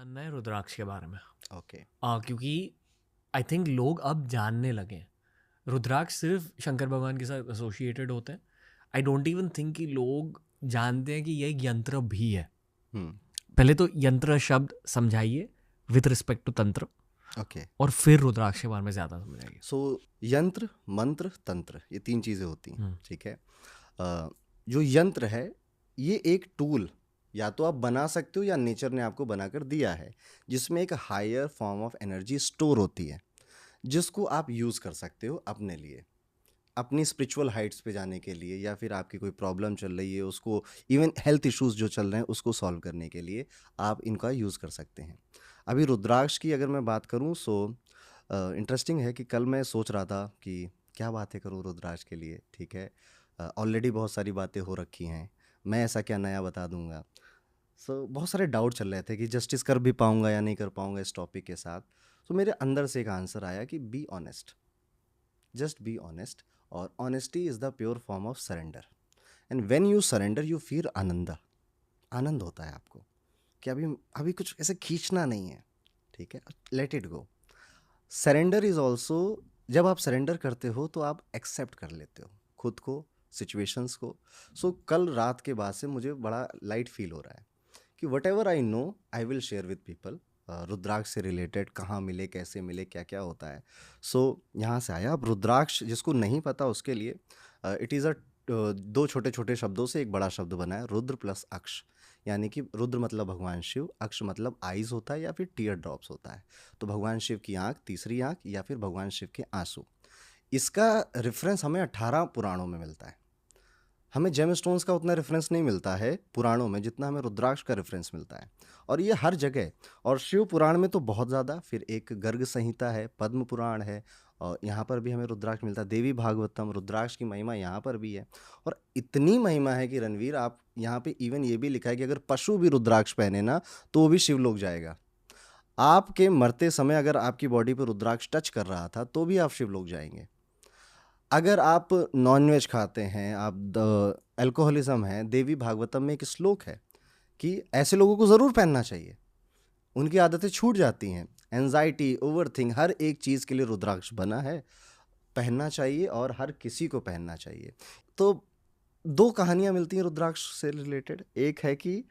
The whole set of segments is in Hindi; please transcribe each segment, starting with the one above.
जानना है रुद्राक्ष के बारे में। ओके। क्योंकि आई थिंक लोग अब जानने लगे हैं। रुद्राक्ष सिर्फ शंकर भगवान के साथ एसोसिएटेड होते हैं। आई डोंट इवन थिंक कि लोग जानते हैं कि ये एक यंत्र भी है। हम्म। पहले तो यंत्र शब्द समझाइए विथ रिस्पेक्ट टू तंत्र, ओके। और फिर रुद्राक्ष के बारे में ज़्यादा समझाइए। सो यंत्र, मंत्र, तंत्र, ये 3 चीज़ें होती हैं, ठीक है। जो यंत्र है ये एक टूल या तो आप बना सकते हो या नेचर ने आपको बनाकर दिया है, जिसमें एक higher form of energy store होती है, जिसको आप यूज़ कर सकते हो अपने लिए, अपनी स्पिरिचुअल हाइट्स पे जाने के लिए, या फिर आपकी कोई प्रॉब्लम चल रही है उसको, इवन हेल्थ इश्यूज जो चल रहे हैं उसको सॉल्व करने के लिए आप इनका यूज़ कर सकते हैं। अभी रुद्राक्ष की अगर मैं बात करूं, सो इंटरेस्टिंग है कि कल मैं सोच रहा था कि क्या बातें करूं रुद्राक्ष के लिए, ठीक है। ऑलरेडी बहुत सारी बातें हो रखी हैं, मैं ऐसा क्या नया बता दूंगा। सो बहुत सारे डाउट चल रहे थे कि जस्टिस कर भी पाऊंगा या नहीं कर पाऊंगा इस टॉपिक के साथ। सो मेरे अंदर से एक आंसर आया कि be honest, just be honest, और honesty is the pure form of surrender. And when you surrender you feel आनंद, आनंद होता है आपको कि अभी अभी कुछ ऐसे खींचना नहीं है, ठीक है, let it go. Surrender is also, जब आप सरेंडर करते हो तो आप एक्सेप्ट कर लेते हो खुद को, सिचुएशंस को। सो कल रात के बाद से मुझे बड़ा लाइट फील हो रहा है कि whatever I know I will share with people. Rudraksha से रिलेटेड कहाँ मिले, कैसे मिले, क्या क्या होता है। सो यहाँ से आया। अब रुद्राक्ष जिसको नहीं पता उसके लिए इट इज़ अ 2 छोटे छोटे शब्दों से एक बड़ा शब्द बना है, रुद्र प्लस अक्ष। यानी कि रुद्र मतलब भगवान शिव, अक्ष मतलब आइज़ होता है या फिर टीयर ड्रॉप्स होता है। तो भगवान शिव की आँख, तीसरी आँख, या फिर भगवान शिव के आंसू। इसका रेफरेंस हमें 18 पुराणों में मिलता है। हमें जेम स्टोन्स का उतना रेफरेंस नहीं मिलता है पुराणों में जितना हमें रुद्राक्ष का रेफरेंस मिलता है, और ये हर जगह। और शिव पुराण में तो बहुत ज़्यादा, फिर एक गर्ग संहिता है, पद्म पुराण है, और यहाँ पर भी हमें रुद्राक्ष मिलता है। देवी भागवतम, रुद्राक्ष की महिमा यहाँ पर भी है। और इतनी महिमा है कि रणवीर, आप यहाँ पे इवन ये भी लिखा है कि अगर पशु भी रुद्राक्ष पहने ना तो वो भी शिवलोक जाएगा। आपके मरते समय अगर आपकी बॉडी पर रुद्राक्ष टच कर रहा था तो भी आप शिवलोक जाएंगे। अगर आप नॉनवेज खाते हैं, आप अल्कोहलिज्म है, देवी भागवतम में एक श्लोक है कि ऐसे लोगों को ज़रूर पहनना चाहिए, उनकी आदतें छूट जाती हैं। एंजाइटी, ओवरथिंक, हर एक चीज़ के लिए रुद्राक्ष बना है, पहनना चाहिए और हर किसी को पहनना चाहिए। तो 2 कहानियाँ मिलती हैं रुद्राक्ष से रिलेटेड। एक है कि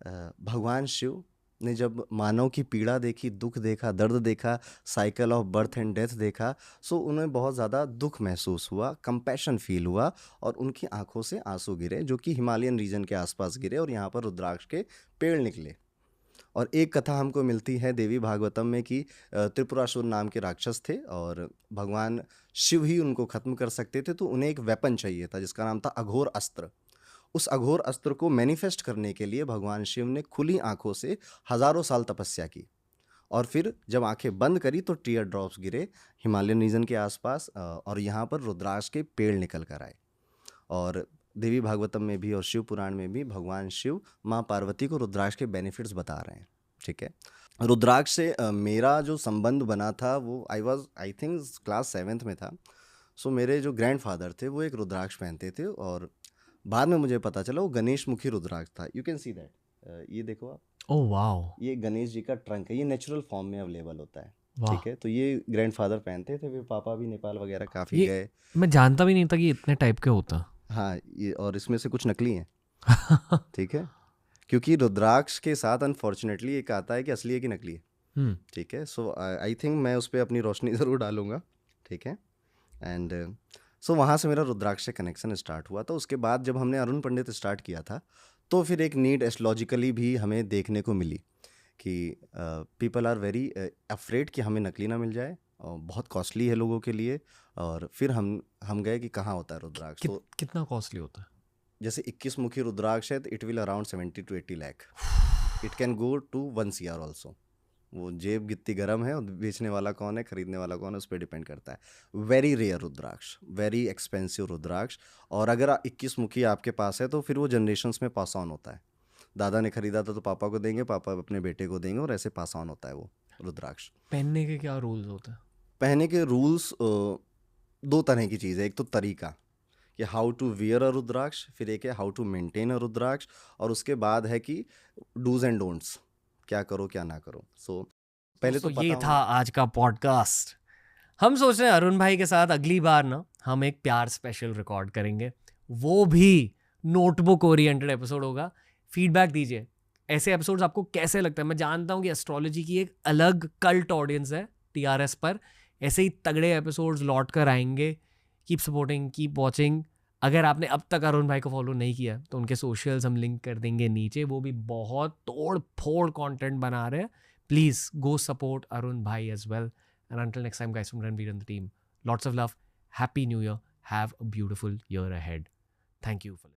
भगवान शिव ने जब मानव की पीड़ा देखी, दुख देखा, दर्द देखा, cycle of birth and death देखा, सो उन्हें बहुत ज़्यादा दुख महसूस हुआ, कंपैशन फील हुआ, और उनकी आंखों से आंसू गिरे, जो कि हिमालयन रीजन के आसपास गिरे, और यहाँ पर रुद्राक्ष के पेड़ निकले। और एक कथा हमको मिलती है देवी भागवतम में कि त्रिपुरासुर नाम के राक्षस थे, और भगवान शिव ही उनको खत्म कर सकते थे, तो उन्हें एक वेपन चाहिए था जिसका नाम था अघोर अस्त्र। उस अघोर अस्त्र को मैनिफेस्ट करने के लिए भगवान शिव ने खुली आंखों से हजारों साल तपस्या की, और फिर जब आंखें बंद करी तो टीयर ड्रॉप्स गिरे हिमालयन रीजन के आसपास, और यहाँ पर रुद्राक्ष के पेड़ निकल कर आए। और देवी भागवतम में भी और शिव पुराण में भी भगवान शिव माँ पार्वती को रुद्राक्ष के बेनिफिट्स बता रहे हैं, ठीक है। रुद्राक्ष से मेरा जो संबंध बना था वो आई थिंक क्लास 7th में था। सो मेरे जो ग्रैंडफादर थे वो एक रुद्राक्ष पहनते थे, और बाद में मुझे पता चला वो गणेश मुखी रुद्राक्ष था। यू कैन सी दैट, ये देखो आप, ओह वाओ, ये गणेश जी का ट्रंक है, ये नेचुरल फॉर्म में अवेलेबल होता है, वाह। ठीक है। तो ये ग्रैंडफादर पहनते थे, फिर पापा भी नेपाल वगैरह काफ़ी ये गए। मैं जानता भी नहीं था कि इतने टाइप के होता। हाँ, ये, और इसमें से कुछ नकली हैं, ठीक है, क्योंकि रुद्राक्ष के साथ अनफॉर्चुनेटली एक आता है कि असली है कि नकली है, हम्म। ठीक है। सो आई थिंक मैं उस पर अपनी रोशनी ज़रूर डालूंगा, ठीक है। एंड सो वहाँ से मेरा रुद्राक्ष से कनेक्शन स्टार्ट हुआ था। उसके बाद जब हमने अरुण पंडित स्टार्ट किया था तो फिर एक नीड एस्ट्रोलॉजिकली भी हमें देखने को मिली कि पीपल आर वेरी अफ्रेड कि हमें नकली ना मिल जाए, और बहुत कॉस्टली है लोगों के लिए। और फिर हम गए कि कहाँ होता है रुद्राक्ष। तो कितना कॉस्टली होता है? जैसे 21 मुखी रुद्राक्ष है तो it will around 70 to 80 lakh. It can go to 1 CR also. वो जेब कितनी गर्म है और बेचने वाला कौन है, खरीदने वाला कौन है, उस पर डिपेंड करता है। वेरी रेयर रुद्राक्ष, वेरी एक्सपेंसिव रुद्राक्ष। और अगर 21 मुखी आपके पास है तो फिर वो जनरेशन्स में पास ऑन होता है। दादा ने खरीदा था तो पापा को देंगे, पापा अपने बेटे को देंगे, और ऐसे पास ऑन होता है वो रुद्राक्ष। पहनने के क्या रूल्स होते हैं? पहने के रूल्स 2 तरह की चीज़ है। एक तो तरीका कि हाउ टू वियर अ रुद्राक्ष, फिर एक है हाउ टू मेंटेन अ रुद्राक्ष, और उसके बाद है कि डूज एंड डोंट्स, क्या करो क्या ना करो। सो पहले तो दोस्तों, ये पता था आज का पॉडकास्ट। हम सोच रहे हैं अरुण भाई के साथ अगली बार ना हम एक प्यार स्पेशल रिकॉर्ड करेंगे, वो भी नोटबुक ओरिएंटेड एपिसोड होगा। फीडबैक दीजिए, ऐसे एपिसोड्स आपको कैसे लगता है। मैं जानता हूँ कि एस्ट्रोलॉजी की एक अलग कल्ट ऑडियंस है TRS पर। ऐसे ही तगड़े एपिसोड्स लौट कर आएंगे। Keep supporting, keep watching. अगर आपने अब तक अरुण भाई को फॉलो नहीं किया तो उनके सोशल्स हम लिंक कर देंगे नीचे। वो भी बहुत तोड़ फोड़ कंटेंट बना रहे हैं। Please go support Arun Bhai as well. And until next time, guys, from Ranveer and the team, lots of love. Happy New Year. Have a beautiful year ahead. Thank you for listening.